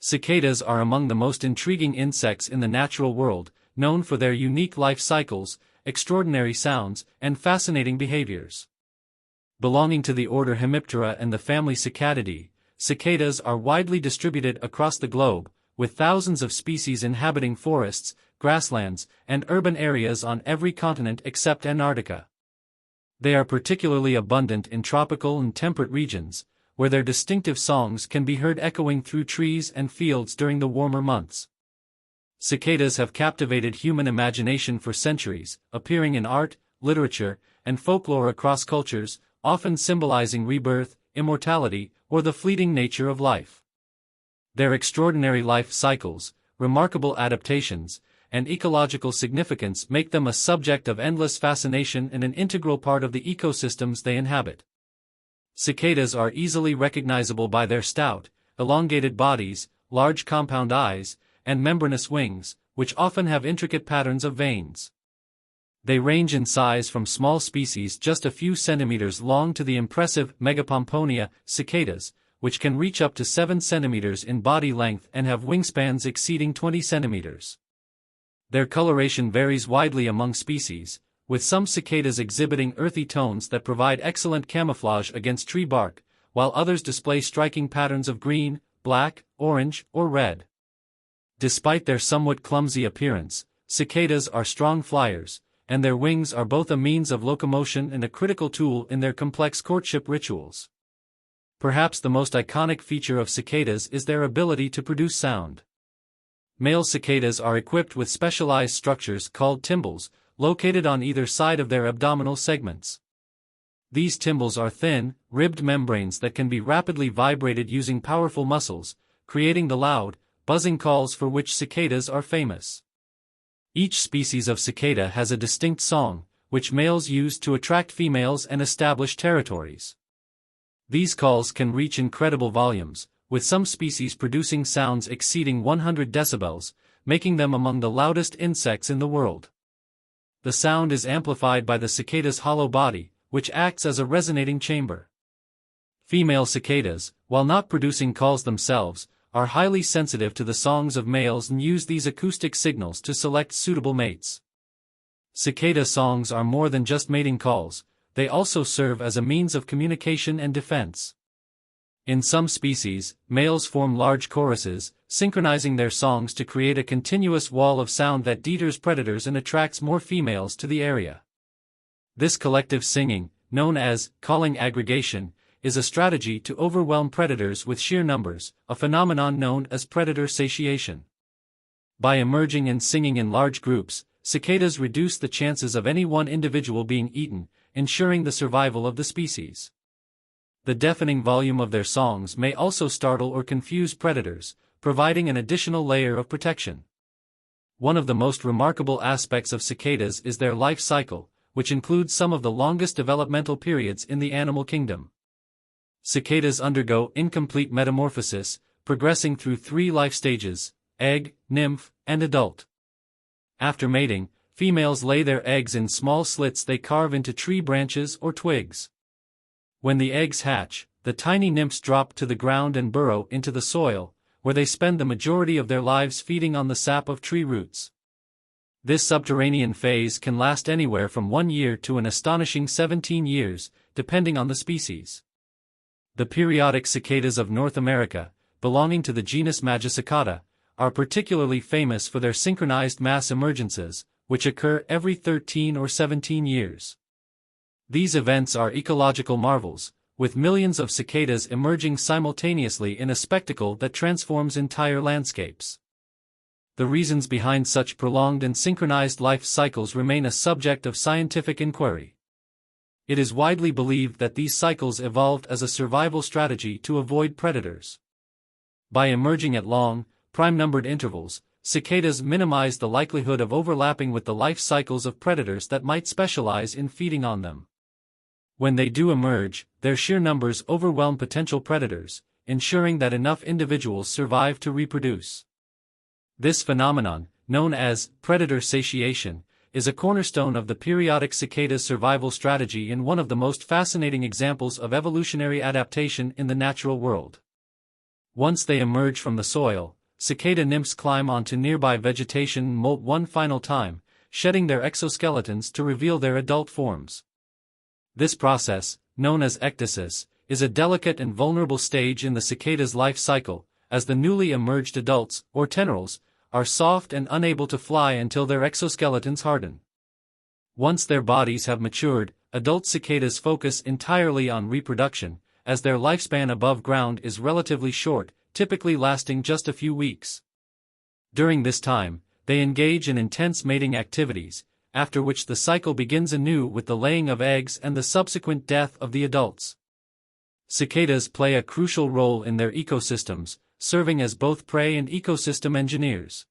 Cicadas are among the most intriguing insects in the natural world, known for their unique life cycles, extraordinary sounds, and fascinating behaviors. Belonging to the order Hemiptera and the family Cicadidae, cicadas are widely distributed across the globe, with thousands of species inhabiting forests, grasslands, and urban areas on every continent except Antarctica. They are particularly abundant in tropical and temperate regions, where their distinctive songs can be heard echoing through trees and fields during the warmer months. Cicadas have captivated human imagination for centuries, appearing in art, literature, and folklore across cultures, often symbolizing rebirth, immortality, or the fleeting nature of life. Their extraordinary life cycles, remarkable adaptations, and ecological significance make them a subject of endless fascination and an integral part of the ecosystems they inhabit. Cicadas are easily recognizable by their stout, elongated bodies, large compound eyes, and membranous wings, which often have intricate patterns of veins. They range in size from small species just a few centimeters long to the impressive Megapomponia cicadas, which can reach up to 7 centimeters in body length and have wingspans exceeding 20 centimeters. Their coloration varies widely among species, with some cicadas exhibiting earthy tones that provide excellent camouflage against tree bark, while others display striking patterns of green, black, orange, or red. Despite their somewhat clumsy appearance, cicadas are strong flyers, and their wings are both a means of locomotion and a critical tool in their complex courtship rituals. Perhaps the most iconic feature of cicadas is their ability to produce sound. Male cicadas are equipped with specialized structures called tymbals, located on either side of their abdominal segments. These tymbals are thin, ribbed membranes that can be rapidly vibrated using powerful muscles, creating the loud, buzzing calls for which cicadas are famous. Each species of cicada has a distinct song, which males use to attract females and establish territories. These calls can reach incredible volumes, with some species producing sounds exceeding 100 decibels, making them among the loudest insects in the world. The sound is amplified by the cicada's hollow body, which acts as a resonating chamber. Female cicadas, while not producing calls themselves, are highly sensitive to the songs of males and use these acoustic signals to select suitable mates. Cicada songs are more than just mating calls, they also serve as a means of communication and defense. In some species, males form large choruses, synchronizing their songs to create a continuous wall of sound that deters predators and attracts more females to the area. This collective singing, known as calling aggregation, is a strategy to overwhelm predators with sheer numbers, a phenomenon known as predator satiation. By emerging and singing in large groups, cicadas reduce the chances of any one individual being eaten, ensuring the survival of the species. The deafening volume of their songs may also startle or confuse predators, providing an additional layer of protection. One of the most remarkable aspects of cicadas is their life cycle, which includes some of the longest developmental periods in the animal kingdom. Cicadas undergo incomplete metamorphosis, progressing through 3 life stages: egg, nymph, and adult. After mating, females lay their eggs in small slits they carve into tree branches or twigs. When the eggs hatch, the tiny nymphs drop to the ground and burrow into the soil, where they spend the majority of their lives feeding on the sap of tree roots. This subterranean phase can last anywhere from 1 year to an astonishing 17 years, depending on the species. The periodic cicadas of North America, belonging to the genus Magicicada, are particularly famous for their synchronized mass emergences, which occur every 13 or 17 years. These events are ecological marvels, with millions of cicadas emerging simultaneously in a spectacle that transforms entire landscapes. The reasons behind such prolonged and synchronized life cycles remain a subject of scientific inquiry. It is widely believed that these cycles evolved as a survival strategy to avoid predators. By emerging at long, prime-numbered intervals, cicadas minimize the likelihood of overlapping with the life cycles of predators that might specialize in feeding on them. When they do emerge, their sheer numbers overwhelm potential predators, ensuring that enough individuals survive to reproduce. This phenomenon, known as predator satiation, is a cornerstone of the periodic cicada's survival strategy and one of the most fascinating examples of evolutionary adaptation in the natural world. Once they emerge from the soil, cicada nymphs climb onto nearby vegetation and molt one final time, shedding their exoskeletons to reveal their adult forms. This process, known as ecdysis, is a delicate and vulnerable stage in the cicada's life cycle, as the newly emerged adults, or tenerals, are soft and unable to fly until their exoskeletons harden. Once their bodies have matured, adult cicadas focus entirely on reproduction, as their lifespan above ground is relatively short, typically lasting just a few weeks. During this time, they engage in intense mating activities, after which the cycle begins anew with the laying of eggs and the subsequent death of the adults. Cicadas play a crucial role in their ecosystems, serving as both prey and ecosystem engineers.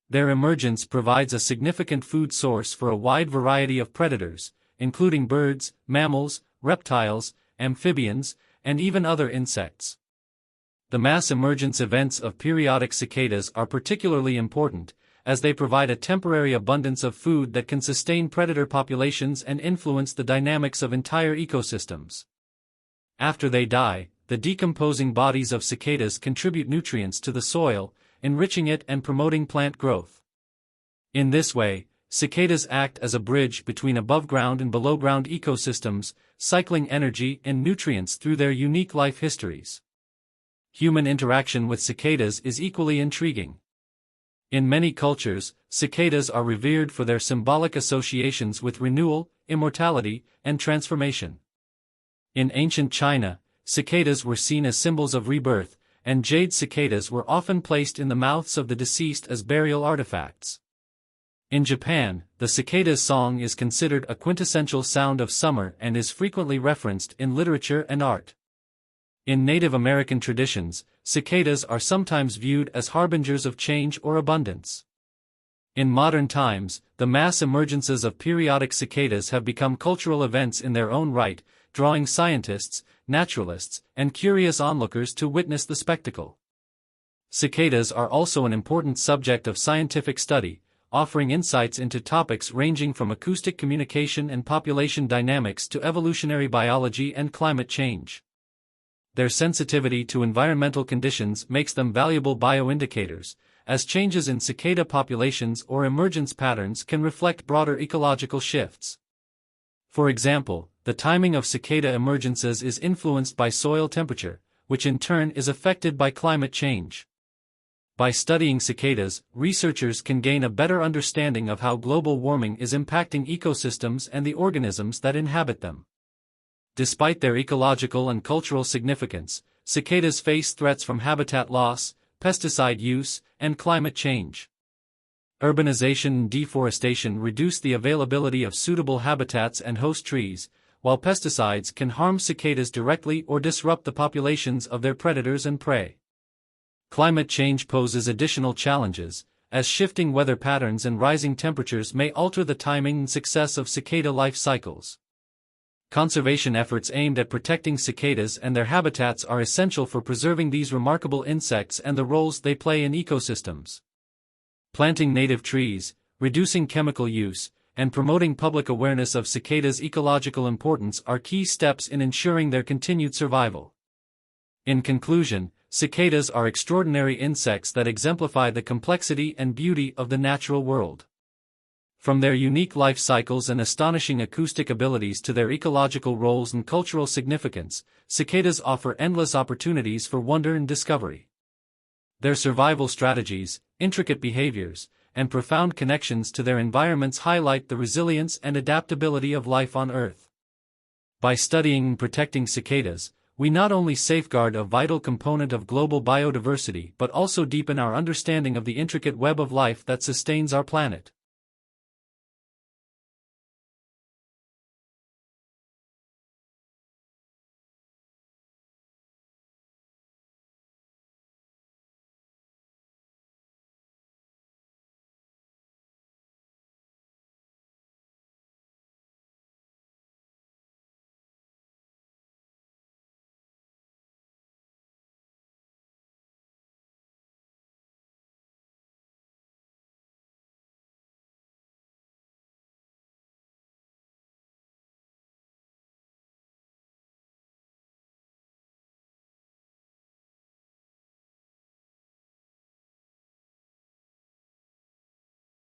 Their emergence provides a significant food source for a wide variety of predators, including birds, mammals, reptiles, amphibians, and even other insects. The mass emergence events of periodic cicadas are particularly important, as they provide a temporary abundance of food that can sustain predator populations and influence the dynamics of entire ecosystems. After they die, the decomposing bodies of cicadas contribute nutrients to the soil, enriching it and promoting plant growth. In this way, cicadas act as a bridge between above-ground and below-ground ecosystems, cycling energy and nutrients through their unique life histories. Human interaction with cicadas is equally intriguing. In many cultures, cicadas are revered for their symbolic associations with renewal, immortality, and transformation. In ancient China, cicadas were seen as symbols of rebirth, and jade cicadas were often placed in the mouths of the deceased as burial artifacts. In Japan, the cicada's song is considered a quintessential sound of summer and is frequently referenced in literature and art. In Native American traditions, cicadas are sometimes viewed as harbingers of change or abundance. In modern times, the mass emergences of periodic cicadas have become cultural events in their own right, drawing scientists, naturalists, and curious onlookers to witness the spectacle. Cicadas are also an important subject of scientific study, offering insights into topics ranging from acoustic communication and population dynamics to evolutionary biology and climate change. Their sensitivity to environmental conditions makes them valuable bioindicators, as changes in cicada populations or emergence patterns can reflect broader ecological shifts. For example, the timing of cicada emergences is influenced by soil temperature, which in turn is affected by climate change. By studying cicadas, researchers can gain a better understanding of how global warming is impacting ecosystems and the organisms that inhabit them. Despite their ecological and cultural significance, cicadas face threats from habitat loss, pesticide use, and climate change. Urbanization and deforestation reduce the availability of suitable habitats and host trees, while pesticides can harm cicadas directly or disrupt the populations of their predators and prey. Climate change poses additional challenges, as shifting weather patterns and rising temperatures may alter the timing and success of cicada life cycles. Conservation efforts aimed at protecting cicadas and their habitats are essential for preserving these remarkable insects and the roles they play in ecosystems. Planting native trees, reducing chemical use, and promoting public awareness of cicadas' ecological importance are key steps in ensuring their continued survival. In conclusion, cicadas are extraordinary insects that exemplify the complexity and beauty of the natural world. From their unique life cycles and astonishing acoustic abilities to their ecological roles and cultural significance, cicadas offer endless opportunities for wonder and discovery. Their survival strategies, intricate behaviors, and profound connections to their environments highlight the resilience and adaptability of life on Earth. By studying and protecting cicadas, we not only safeguard a vital component of global biodiversity but also deepen our understanding of the intricate web of life that sustains our planet.